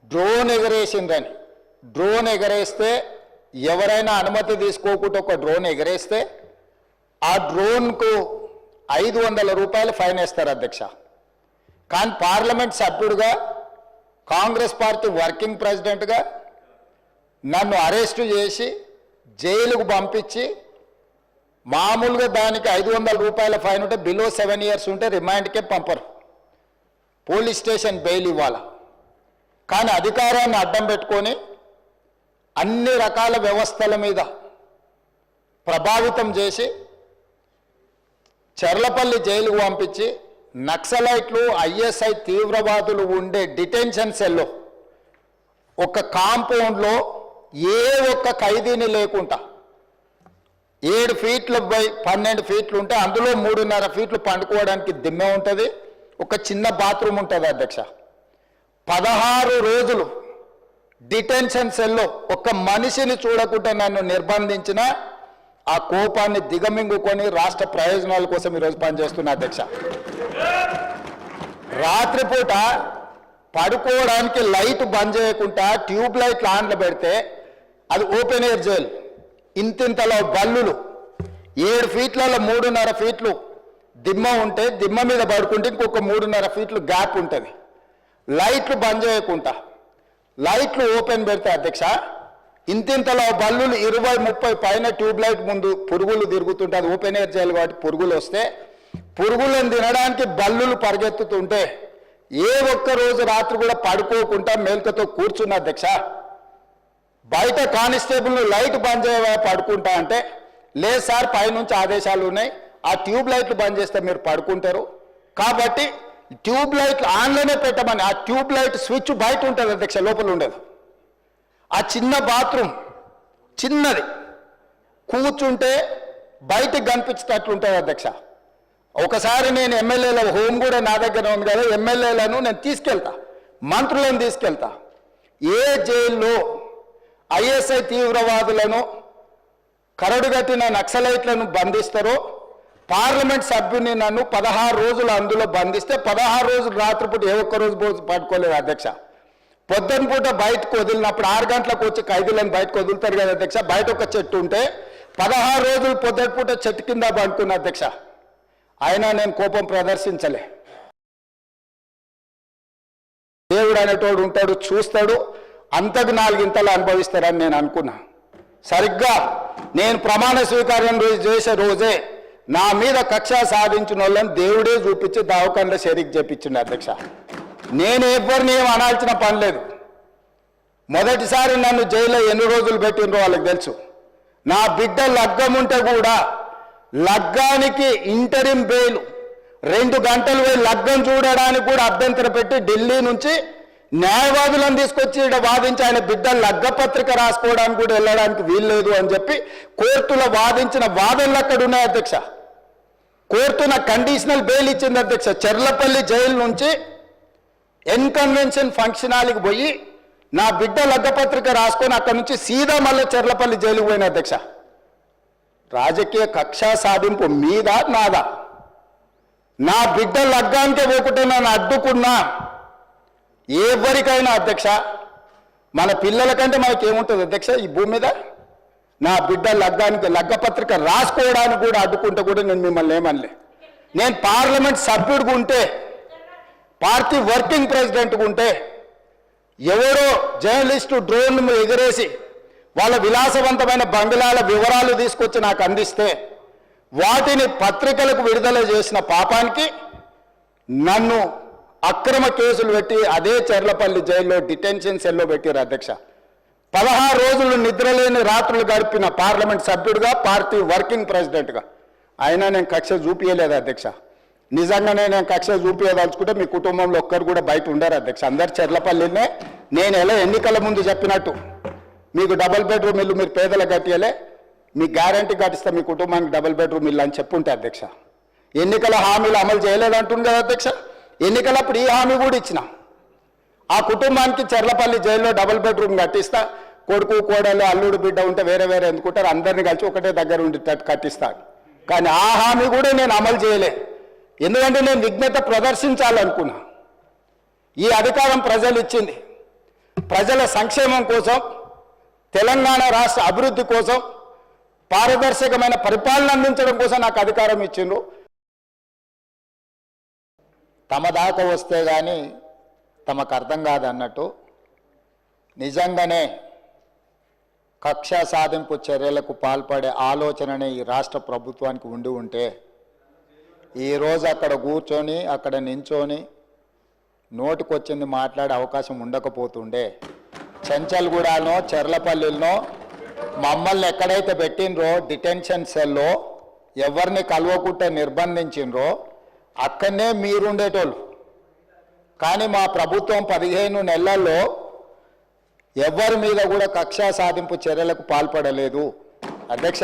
Drone ఎగరేసిందని, drone ఎగరేస్తే ఎవరైనా అనుమతి తీసుకోకుండా ఒక డ్రోన్ ఎగరేస్తే ఆ డ్రోన్కు 500 రూపాయలు ఫైన్ వేస్తారు అధ్యక్ష. కానీ పార్లమెంట్ సభ్యుడిగా, కాంగ్రెస్ పార్టీ వర్కింగ్ ప్రెసిడెంట్గా నన్ను అరెస్టు చేసి జైలుకు పంపించి మామూలుగా దానికి 500 రూపాయల ఫైన్ ఉంటే బిలో 7 years ఉంటే రిమాండ్కే పంపరు, పోలీస్ స్టేషన్ బెయిల్ ఇవ్వాలి. కానీ అధికారాన్ని అడ్డం పెట్టుకొని అన్ని రకాల వ్యవస్థల మీద ప్రభావితం చేసి చర్లపల్లి జైలుకు పంపించి నక్సలైట్లు, ఐఎస్ఐ తీవ్రవాదులు ఉండే డిటెన్షన్ సెల్లో ఒక కాంపౌండ్లో ఏ ఒక్క ఖైదీని లేకుండా 7 ఫీట్ల బై 12 ఫీట్లు ఉంటే అందులో 3.5 ఫీట్లు పండుకోవడానికి దిమ్మె ఉంటుంది, ఒక చిన్న బాత్రూమ్ ఉంటుంది అధ్యక్ష. 16 రోజులు డిటెన్షన్ సెల్లో ఒక్క మనిషిని చూడకుండా నన్ను నిర్బంధించిన ఆ కోపాన్ని దిగమింగుకొని రాష్ట్ర ప్రయోజనాల కోసం ఈరోజు పనిచేస్తున్నా అధ్యక్ష. రాత్రిపూట పడుకోవడానికి లైట్ బంద్ చేయకుండా ట్యూబ్ లైట్లు ఆన్లో పెడితే అది ఓపెన్ ఎయిర్ జైల్, ఇంతింతలో బల్లులు 7 ఫీట్లలో 3.5 ఫీట్లు దిమ్మ ఉంటే దిమ్మ మీద పడుకుంటే ఇంకొక 3.5 ఫీట్లు గ్యాప్ ఉంటుంది. లైట్లు బంద్ చేయకుండా లైట్లు ఓపెన్ పెడితే అధ్యక్ష ఇంతింతలో బల్లులు 20-30 పైన ట్యూబ్ లైట్ ముందు పురుగులు తిరుగుతుంటే అది ఓపెన్ ఎయిర్ జైలు కాబట్టి పురుగులు వస్తే పురుగులను తినడానికి బల్లులు పరిగెత్తుతుంటే ఏ ఒక్క రోజు రాత్రి కూడా పడుకోకుండా మేల్కతో కూర్చున్న అధ్యక్ష. బయట కానిస్టేబుల్ను లైట్ బంద్ చేయవా పడుకుంటా అంటే లేదు సార్ పైనుంచి ఆదేశాలు ఉన్నాయి, ఆ ట్యూబ్ లైట్లు బంద్ చేస్తే మీరు పడుకుంటారు కాబట్టి ట్యూబ్ లైట్లు ఆన్లోనే పెట్టమని. ఆ ట్యూబ్ లైట్ స్విచ్ బయట ఉంటుంది అధ్యక్ష, లోపల ఉండదు. ఆ చిన్న బాత్రూమ్ చిన్నది, కూర్చుంటే బయటకు కనిపించేటట్లు ఉంటుంది అధ్యక్ష. ఒకసారి నేను ఎమ్మెల్యేల హోమ్ కూడా నా దగ్గర ఉంది కదా, ఎమ్మెల్యేలను నేను తీసుకెళ్తా, మంత్రులను తీసుకెళ్తా. ఏ జైల్లో ఐఎస్ఐ తీవ్రవాదులను కరడుగట్టిన నక్సలైట్లను బంధిస్తారో పార్లమెంట్ సభ్యుని నన్ను 16 రోజులు అందులో బంధిస్తే 16 రోజులు రాత్రిపూట ఏ ఒక్క రోజు పట్టుకోలేదు అధ్యక్ష. పొద్దున పూట బయటకు వదిలినప్పుడు 6 గంటలకు వచ్చి ఖైదీలను బయటకు వదులుతారు కదా అధ్యక్ష, బయట ఒక చెట్టు ఉంటే 16 రోజులు పొద్దున పూట చెట్టు కింద పడుకున్న అధ్యక్ష. అయినా నేను కోపం ప్రదర్శించలే. దేవుడు అనేటోడు ఉంటాడు, చూస్తాడు, అంతకు 4 ఇంతలు అనుభవిస్తారని నేను అనుకున్నా. సరిగ్గా నేను ప్రమాణ స్వీకారం చేసే రోజే నా మీద కక్ష సాధించిన వాళ్ళని దేవుడే చూపించి దావకంలో షరీక్ చేపించిండు అధ్యక్ష. నేను ఎవరిని ఏం అనాల్సిన పని లేదు. మొదటిసారి నన్ను జైల్లో ఎన్ని రోజులు పెట్టినరో వాళ్ళకి తెలుసు. నా బిడ్డ లగ్గం ఉంటే కూడా లగ్గానికి ఇంటరిం బెయిల్ 2 గంటలు పోయి లగ్గం చూడడానికి కూడా అభ్యంతరం పెట్టి ఢిల్లీ నుంచి న్యాయవాదులను తీసుకొచ్చి ఇక్కడ వాదించి ఆయన బిడ్డ లగ్గపత్రిక రాసుకోవడానికి కూడా వెళ్ళడానికి వీల్లేదు అని చెప్పి కోర్టులో వాదించిన వాదనలు అక్కడ ఉన్నాయి అధ్యక్ష. కోర్టు నాకు కండిషనల్ బెయిల్ ఇచ్చింది అధ్యక్ష. చర్లపల్లి జైలు నుంచి ఎన్కన్వెన్షన్ ఫంక్షన్ హాల్కి పోయి నా బిడ్డ లగ్గపత్రిక రాసుకొని అక్కడ నుంచి సీదా మళ్ళీ చర్లపల్లి జైలుకు పోయిన అధ్యక్ష. రాజకీయ కక్ష సాధింపు మీద నాదా? నా బిడ్డ లగ్గానికే పోకుంటే నన్ను అడ్డుకున్నా ఎవరికైనా అధ్యక్ష, మన పిల్లల కంటే మనకేముంటుంది అధ్యక్ష ఈ భూమి మీద? నా బిడ్డ లగ్గానికి లగ్గపత్రిక రాసుకోవడానికి కూడా అడ్డుకుంటే కూడా నేను మిమ్మల్ని ఏమనలే. నేను పార్లమెంట్ సభ్యుడిగా ఉంటే, పార్టీ వర్కింగ్ ప్రెసిడెంట్గా ఉంటే ఎవరో జర్నలిస్టు డ్రోన్ ఎగరేసి వాళ్ళ విలాసవంతమైన బంగ్లాల వివరాలు తీసుకొచ్చి నాకు అందిస్తే వాటిని పత్రికలకు విడుదల చేసిన పాపానికి నన్ను అక్రమ కేసులు పెట్టి అదే చర్లపల్లి జైల్లో డిటెన్షన్ సెల్లో పెట్టారు అధ్యక్ష. 16 రోజులు నిద్రలేని రాత్రులు గడిపిన పార్లమెంట్ సభ్యుడిగా, పార్టీ వర్కింగ్ ప్రెసిడెంట్గా అయినా నేను కక్ష చూపించలేదు అధ్యక్ష. నిజంగానే నేను కక్ష చూపించదలుచుకుంటే మీ కుటుంబంలో ఒక్కరు కూడా బయట ఉండరు అధ్యక్ష. అందరు చర్లపల్లినే. నేను ఎలా ఎన్నికల ముందు చెప్పినట్టు మీకు డబుల్ బెడ్రూమ్ ఇల్లు మీరు పేదలకు కట్టియలే, మీ గ్యారంటీ కట్టిస్తే మీ కుటుంబానికి డబుల్ బెడ్రూమ్ ఇల్లు అని చెప్పుంటే అధ్యక్ష. ఎన్నికల హామీలు అమలు చేయలేదంటుంది కదా అధ్యక్ష. ఎన్నికలప్పుడు ఈ హామీ కూడా ఇచ్చిన. ఆ కుటుంబానికి చర్లపల్లి జైల్లో డబుల్ బెడ్రూమ్ కట్టిస్తా, కొడుకు కోడలు అల్లుడు బిడ్డ ఉంటే వేరే వేరే ఎందుకుంటారు, అందరినీ కలిసి ఒకటే దగ్గర ఉండేటట్టు కట్టిస్తాను. కానీ ఆ హామీ కూడా నేను అమలు చేయలే. ఎందుకంటే నేను విఘ్నత ప్రదర్శించాలనుకున్నా. ఈ అధికారం ప్రజలు ఇచ్చింది. ప్రజల సంక్షేమం కోసం, తెలంగాణ రాష్ట్ర అభివృద్ధి కోసం, పారదర్శకమైన పరిపాలన అందించడం కోసం నాకు అధికారం ఇచ్చిండ్రు. తమ దాకా వస్తే కానీ తమకు అర్థం కాదన్నట్టు నిజంగానే కక్ష సాధింపు చర్యలకు పాల్పడే ఆలోచననే ఈ రాష్ట్ర ప్రభుత్వానికి ఉండి ఉంటే ఈరోజు అక్కడ కూర్చొని అక్కడ నించొని నోటికొచ్చింది మాట్లాడే అవకాశం ఉండకపోతుండే. చెంచల్గూడలో చెర్లపల్లిలో మమ్మల్ని ఎక్కడైతే పెట్టినరో డిటెన్షన్ సెల్లో ఎవరిని కలవకుంటే నిర్బంధించినరో అక్కడనే మీరుండేటోళ్ళు. కానీ మా ప్రభుత్వం 15 నెలల్లో ఎవరి మీద కూడా కక్ష సాధింపు చర్యలకు పాల్పడలేదు. అధ్యక్ష,